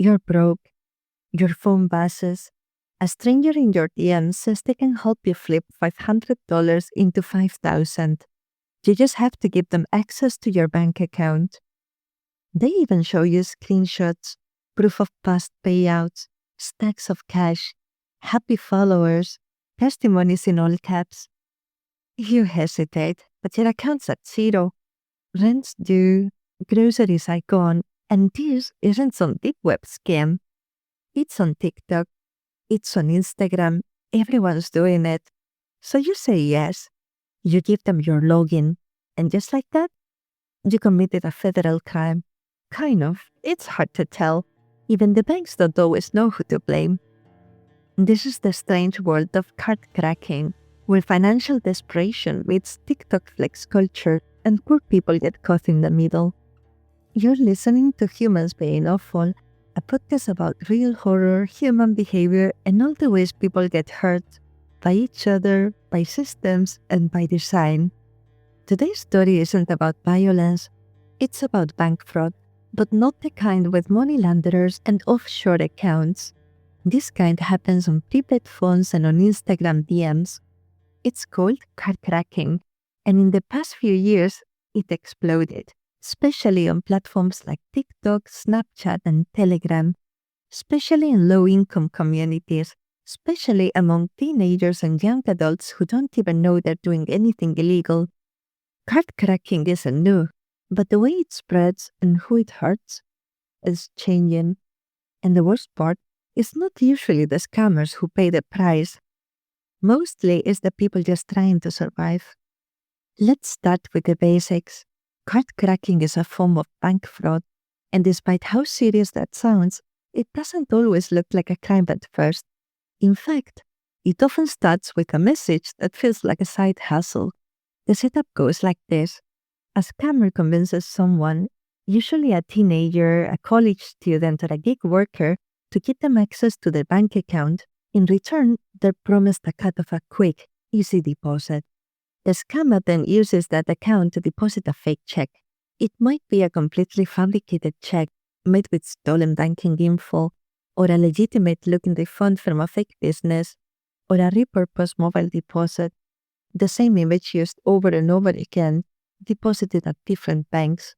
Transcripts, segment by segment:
You're broke, your phone buzzes. A stranger in your DM says they can help you flip $500 into 5,000. You just have to give them access to your bank account. They even show you screenshots, proof of past payouts, stacks of cash, happy followers, testimonies in all caps. You hesitate, but your account's at zero. Rent's due, groceries are gone, and this isn't some deep web scam. It's on TikTok, it's on Instagram, everyone's doing it. So you say yes, you give them your login, and just like that, you committed a federal crime. Kind of. It's hard to tell. Even the banks don't always know who to blame. This is the strange world of card cracking, where financial desperation meets TikTok flex culture and poor people get caught in the middle. You're listening to Humans Being Awful, a podcast about real horror, human behavior, and all the ways people get hurt by each other, by systems, and by design. Today's story isn't about violence, it's about bank fraud, but not the kind with money launderers and offshore accounts. This kind happens on prepaid phones and on Instagram DMs. It's called card cracking, and in the past few years, it exploded, especially on platforms like TikTok, Snapchat, and Telegram, especially in low-income communities, especially among teenagers and young adults who don't even know they're doing anything illegal. Card cracking isn't new, but the way it spreads and who it hurts is changing. And the worst part is not usually the scammers who pay the price. Mostly it's the people just trying to survive. Let's start with the basics. Card cracking is a form of bank fraud, and despite how serious that sounds, it doesn't always look like a crime at first. In fact, it often starts with a message that feels like a side hustle. The setup goes like this. A scammer convinces someone, usually a teenager, a college student, or a gig worker, to get them access to their bank account. In return, they're promised a cut of a quick, easy deposit. The scammer then uses that account to deposit a fake check. It might be a completely fabricated check made with stolen banking info, or a legitimate-looking refund from a fake business, or a repurposed mobile deposit. The same image used over and over again, deposited at different banks.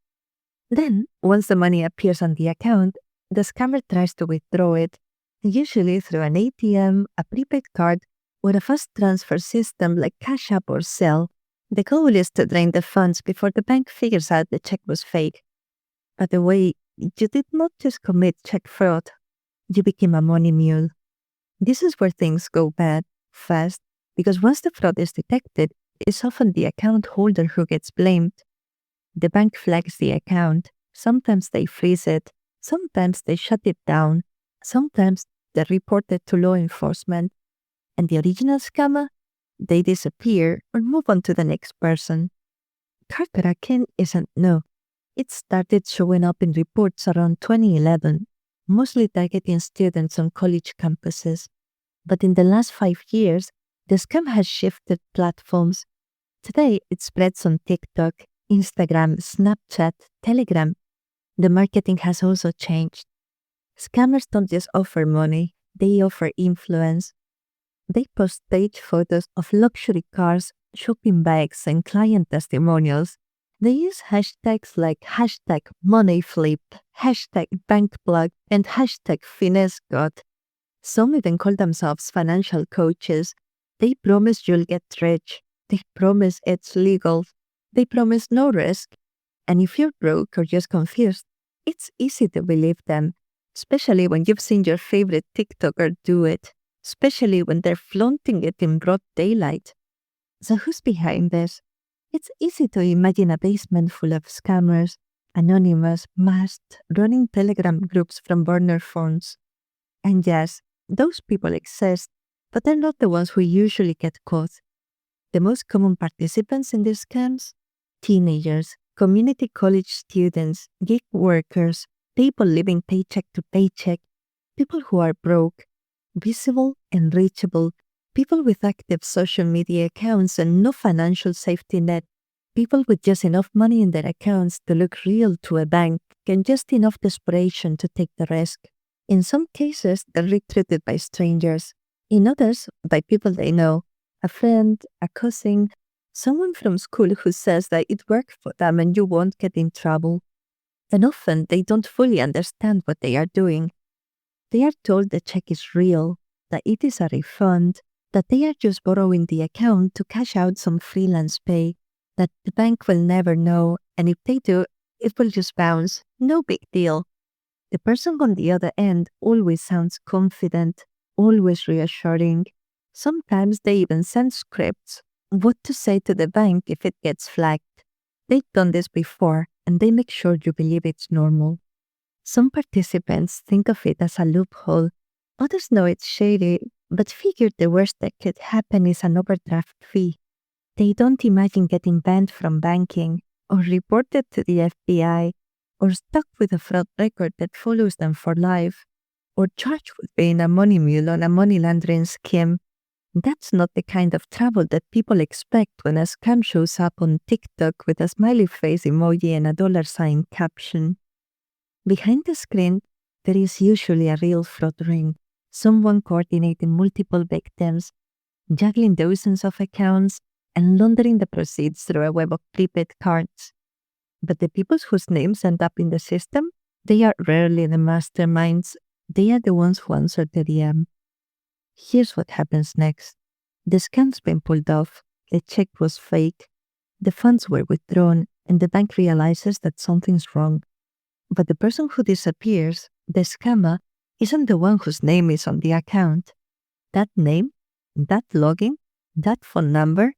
Then, once the money appears on the account, the scammer tries to withdraw it, usually through an ATM, a prepaid card, or a fast transfer system like Cash App or Zelle. The goal is to drain the funds before the bank figures out the check was fake. By the way, you did not just commit check fraud, you became a money mule. This is where things go bad, fast, because once the fraud is detected, it's often the account holder who gets blamed. The bank flags the account. Sometimes they freeze it. Sometimes they shut it down. Sometimes they report it to law enforcement. And the original scammer? They disappear or move on to the next person. Card cracking isn't new. It started showing up in reports around 2011, mostly targeting students on college campuses. But in the last 5 years, the scam has shifted platforms. Today, it spreads on TikTok, Instagram, Snapchat, Telegram. The marketing has also changed. Scammers don't just offer money, they offer influence. They post stage photos of luxury cars, shopping bags, and client testimonials. They use hashtags like #moneyflip, #bankplug, and #finessegod. Some even call themselves financial coaches. They promise you'll get rich. They promise it's legal. They promise no risk. And if you're broke or just confused, it's easy to believe them, especially when you've seen your favorite TikToker do it, especially when they're flaunting it in broad daylight. So who's behind this? It's easy to imagine a basement full of scammers, anonymous, masked, running Telegram groups from burner phones. And yes, those people exist, but they're not the ones who usually get caught. The most common participants in these scams? Teenagers, community college students, gig workers, people living paycheck to paycheck, people who are broke, visible and reachable, people with active social media accounts and no financial safety net, people with just enough money in their accounts to look real to a bank and just enough desperation to take the risk. In some cases, they're recruited by strangers. In others, by people they know, a friend, a cousin, someone from school who says that it worked for them and you won't get in trouble. And often they don't fully understand what they are doing. They are told the check is real, that it is a refund, that they are just borrowing the account to cash out some freelance pay, that the bank will never know, and if they do, it will just bounce. No big deal. The person on the other end always sounds confident, always reassuring. Sometimes they even send scripts what to say to the bank if it gets flagged. They've done this before, and they make sure you believe it's normal. Some participants think of it as a loophole. Others know it's shady, but figure the worst that could happen is an overdraft fee. They don't imagine getting banned from banking, or reported to the FBI, or stuck with a fraud record that follows them for life, or charged with being a money mule on a money laundering scheme. That's not the kind of trouble that people expect when a scam shows up on TikTok with a smiley face emoji and a dollar sign caption. Behind the screen, there is usually a real fraud ring, someone coordinating multiple victims, juggling dozens of accounts, and laundering the proceeds through a web of prepaid cards. But the people whose names end up in the system, they are rarely the masterminds. They are the ones who answer the DM. Here's what happens next. The scam's been pulled off, the check was fake, the funds were withdrawn, and the bank realizes that something's wrong. But the person who disappears, the scammer, isn't the one whose name is on the account. That name, that login, that phone number,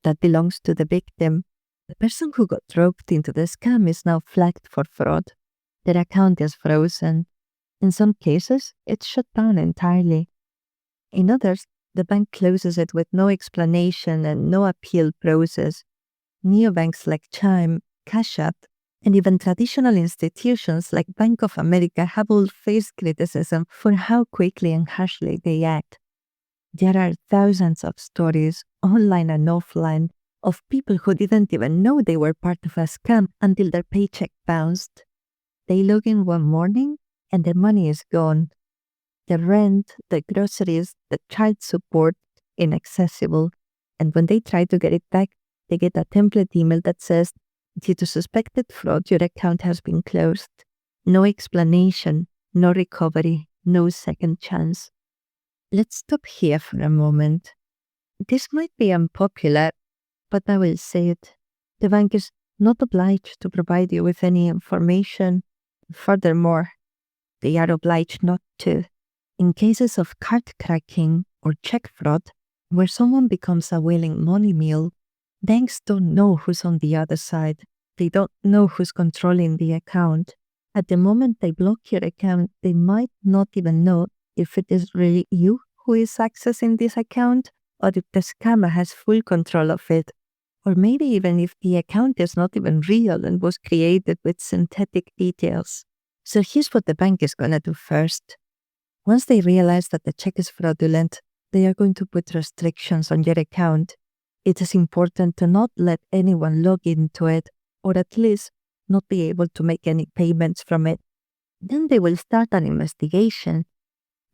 that belongs to the victim. The person who got roped into the scam is now flagged for fraud. Their account is frozen. In some cases, it's shut down entirely. In others, the bank closes it with no explanation and no appeal process. Neobanks like Chime, Cash App, and even traditional institutions like Bank of America have all faced criticism for how quickly and harshly they act. There are thousands of stories, online and offline, of people who didn't even know they were part of a scam until their paycheck bounced. They log in one morning and their money is gone. The rent, the groceries, the child support, inaccessible. And when they try to get it back, they get a template email that says, due to suspected fraud, your account has been closed. No explanation, no recovery, no second chance. Let's stop here for a moment. This might be unpopular, but I will say it. The bank is not obliged to provide you with any information. Furthermore, they are obliged not to. In cases of card cracking or check fraud, where someone becomes a willing money mule, banks don't know who's on the other side. They don't know who's controlling the account. At the moment they block your account, they might not even know if it is really you who is accessing this account, or if the scammer has full control of it. Or maybe even if the account is not even real and was created with synthetic details. So here's what the bank is going to do first. Once they realize that the check is fraudulent, they are going to put restrictions on your account. It is important to not let anyone log into it, or at least not be able to make any payments from it. Then they will start an investigation.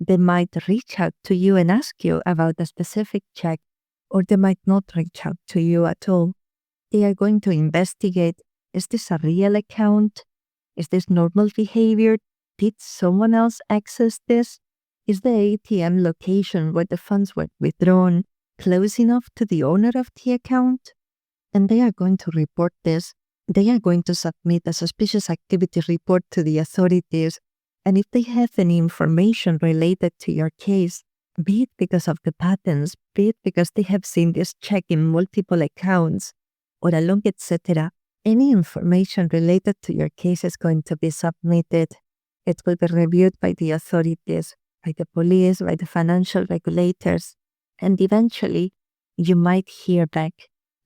They might reach out to you and ask you about a specific check, or they might not reach out to you at all. They are going to investigate, is this a real account? Is this normal behavior? Did someone else access this? Is the ATM location where the funds were withdrawn close enough to the owner of the account? And they are going to report this. They are going to submit a suspicious activity report to the authorities. And if they have any information related to your case, be it because of the patterns, be it because they have seen this check in multiple accounts, or along, etc., any information related to your case is going to be submitted. It will be reviewed by the authorities, by the police, by the financial regulators, and eventually you might hear back.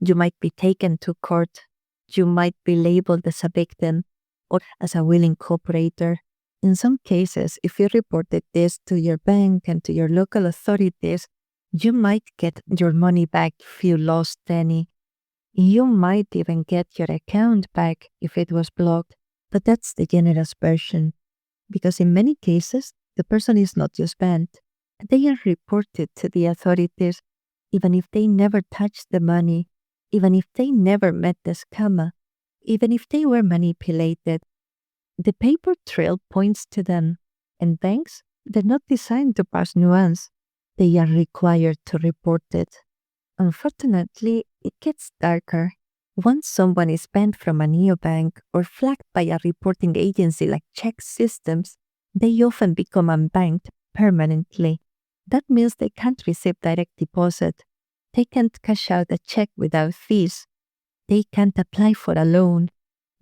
You might be taken to court. You might be labeled as a victim or as a willing cooperator. In some cases, if you reported this to your bank and to your local authorities, you might get your money back if you lost any. You might even get your account back if it was blocked, but that's the generous version. because in many cases, the person is not just banned. They are reported to the authorities, even if they never touched the money, even if they never met the scammer, even if they were manipulated. The paper trail points to them, and banks, they're not designed to pass nuance. They are required to report it. Unfortunately, it gets darker. Once someone is banned from a neobank or flagged by a reporting agency like Check Systems, they often become unbanked permanently. That means they can't receive direct deposit. They can't cash out a check without fees. They can't apply for a loan.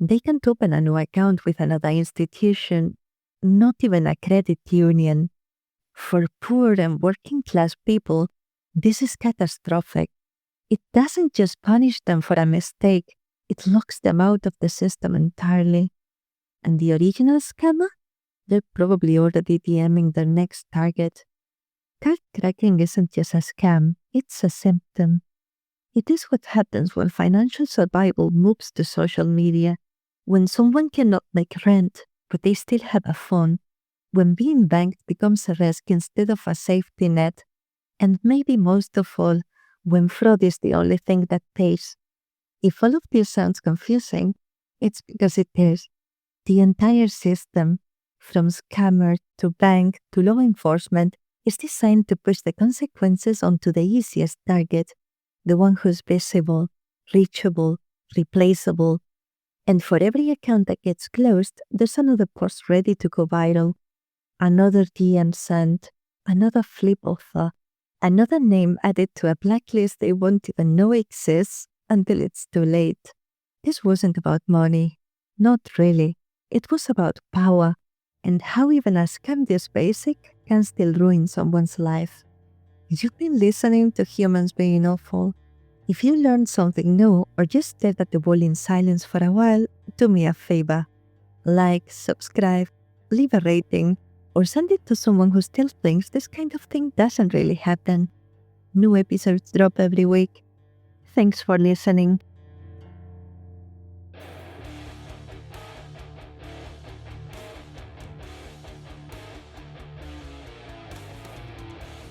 They can't open a new account with another institution, not even a credit union. For poor and working class people, this is catastrophic. It doesn't just punish them for a mistake, it locks them out of the system entirely. And the original scammer? They're probably already DMing their next target. Card cracking isn't just a scam, it's a symptom. It is what happens when financial survival moves to social media, when someone cannot make rent, but they still have a phone, when being banked becomes a risk instead of a safety net, and maybe most of all, when fraud is the only thing that pays. If all of this sounds confusing, it's because it is. The entire system, from scammer to bank to law enforcement, is designed to push the consequences onto the easiest target, the one who's visible, reachable, replaceable. And for every account that gets closed, there's another post ready to go viral, another DM sent, another flip offer, another name added to a blacklist they won't even know exists until it's too late. This wasn't about money. Not really. It was about power and how even a scam this basic can still ruin someone's life. You've been listening to Humans Being Awful. If you learned something new or just stared at the wall in silence for a while, do me a favor. Like, subscribe, leave a rating, or send it to someone who still thinks this kind of thing doesn't really happen. New episodes drop every week. Thanks for listening.